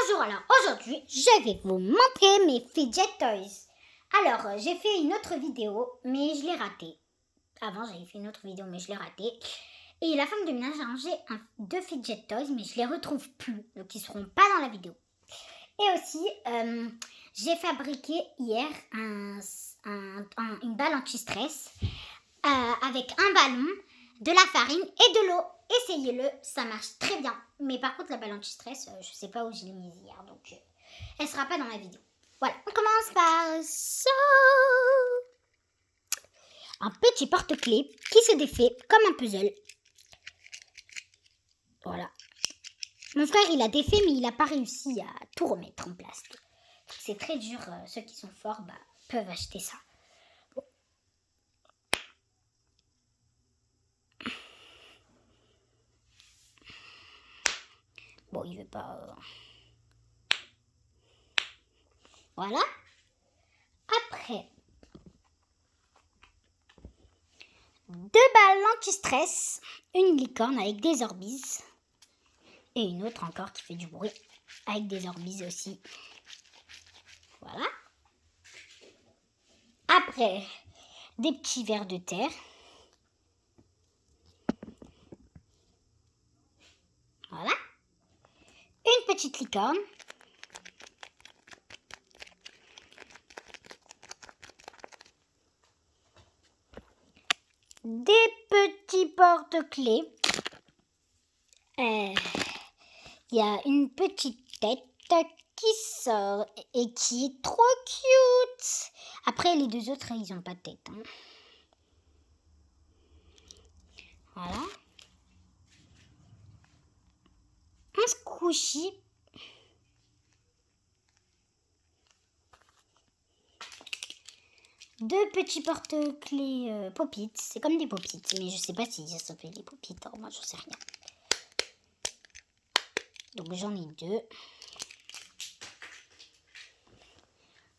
Bonjour, alors aujourd'hui je vais vous montrer mes fidget toys. Alors j'ai fait une autre vidéo mais je l'ai ratée. Avant j'avais fait une autre vidéo mais je l'ai ratée. Et la femme de ménage a rangé deux fidget toys mais je les retrouve plus. Donc ils seront pas dans la vidéo. Et aussi j'ai fabriqué hier une balle anti-stress avec un ballon, de la farine et de l'eau. Essayez-le, ça marche très bien. Mais par contre, la balle anti-stress, je sais pas où je l'ai mise hier, donc elle sera pas dans la vidéo. Voilà, on commence par ça. Un petit porte-clés qui se défait comme un puzzle. Voilà. Mon frère, il a défait, mais il n'a pas réussi à tout remettre en place. C'est très dur. Ceux qui sont forts peuvent acheter ça. Bon, il veut pas... Voilà. Après, deux balles anti-stress, une licorne avec des orbises et une autre encore qui fait du bruit avec des orbises aussi. Voilà. Après, des petits vers de terre. Voilà. Une petite licorne. Des petits porte-clés. Il y a une petite tête qui sort et qui est trop cute. Après, les deux autres, ils n'ont pas de tête. Hein. Voilà. Un squishy. Deux petits porte-clés pop-it. C'est comme des pop-it, mais je sais pas si ça s'appelle des pop-it. Alors moi, j'en sais rien. Donc j'en ai deux.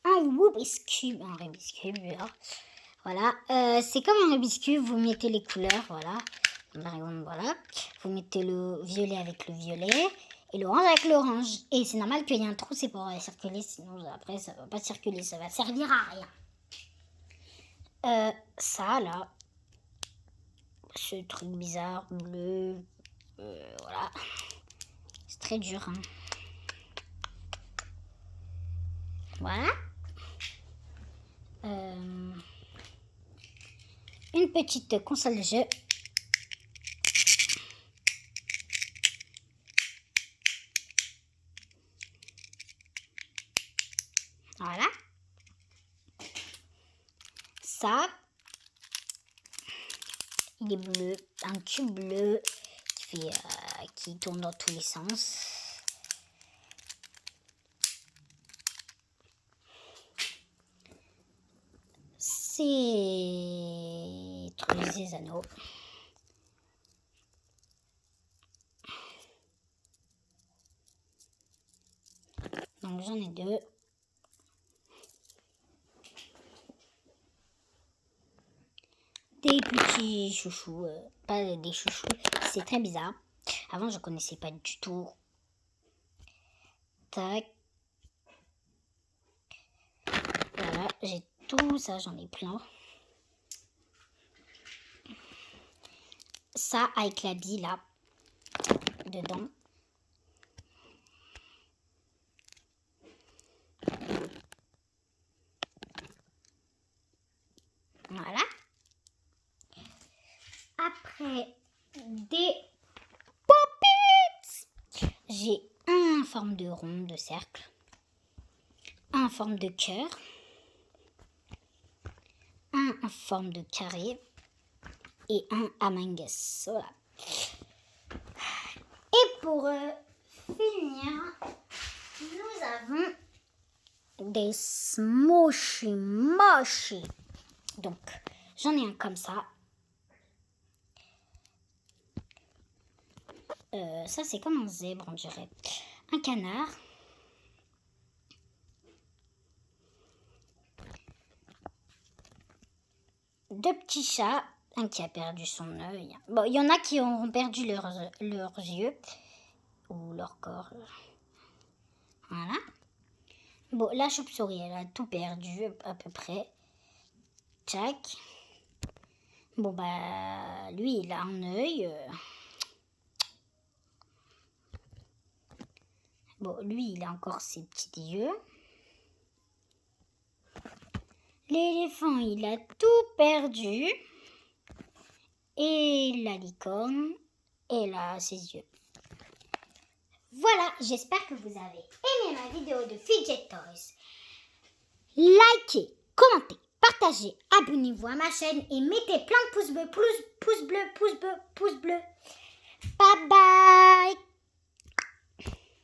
Un Rubik's Cube. Voilà. C'est comme un Rubik's Cube. Vous mettez les couleurs. Voilà. Par exemple, voilà. Vous mettez le violet avec le violet. Et l'orange avec l'orange. Et c'est normal qu'il y ait un trou. C'est pour circuler. Sinon, après, ça va pas circuler. Ça va servir à rien. Ça, là. Ce truc bizarre. Bleu. Voilà. C'est très dur. Hein. Voilà. Une petite console de jeu. Voilà. Ça, il est bleu, un cube bleu qui tourne dans tous les sens. C'est des anneaux. Donc j'en ai deux. Des petits chouchous, pas des chouchous, c'est très bizarre. Avant je connaissais pas du tout. Tac. Voilà, j'ai tout ça, j'en ai plein. Ça avec la bille là, dedans. Voilà. Après, des pop-its. J'ai un en forme de rond, de cercle. Un en forme de cœur. Un en forme de carré. Et un Among Us. Voilà. Et pour finir, nous avons des Smooshy Moshi. Donc, j'en ai un comme ça. Ça, c'est comme un zèbre, on dirait. Un canard. Deux petits chats. Un qui a perdu son œil. Bon, il y en a qui auront perdu leurs yeux. Ou leur corps. Bon, la chauve-souris, elle a tout perdu à peu près. Tchac. Bon, bah, lui, il a un œil. Bon, lui, il a encore ses petits yeux. L'éléphant, il a tout perdu. Et la licorne, elle a ses yeux. Voilà, j'espère que vous avez aimé ma vidéo de Fidget Toys. Likez, commentez, partagez, abonnez-vous à ma chaîne et mettez plein de pouces bleus, pouces bleus. Bye bye.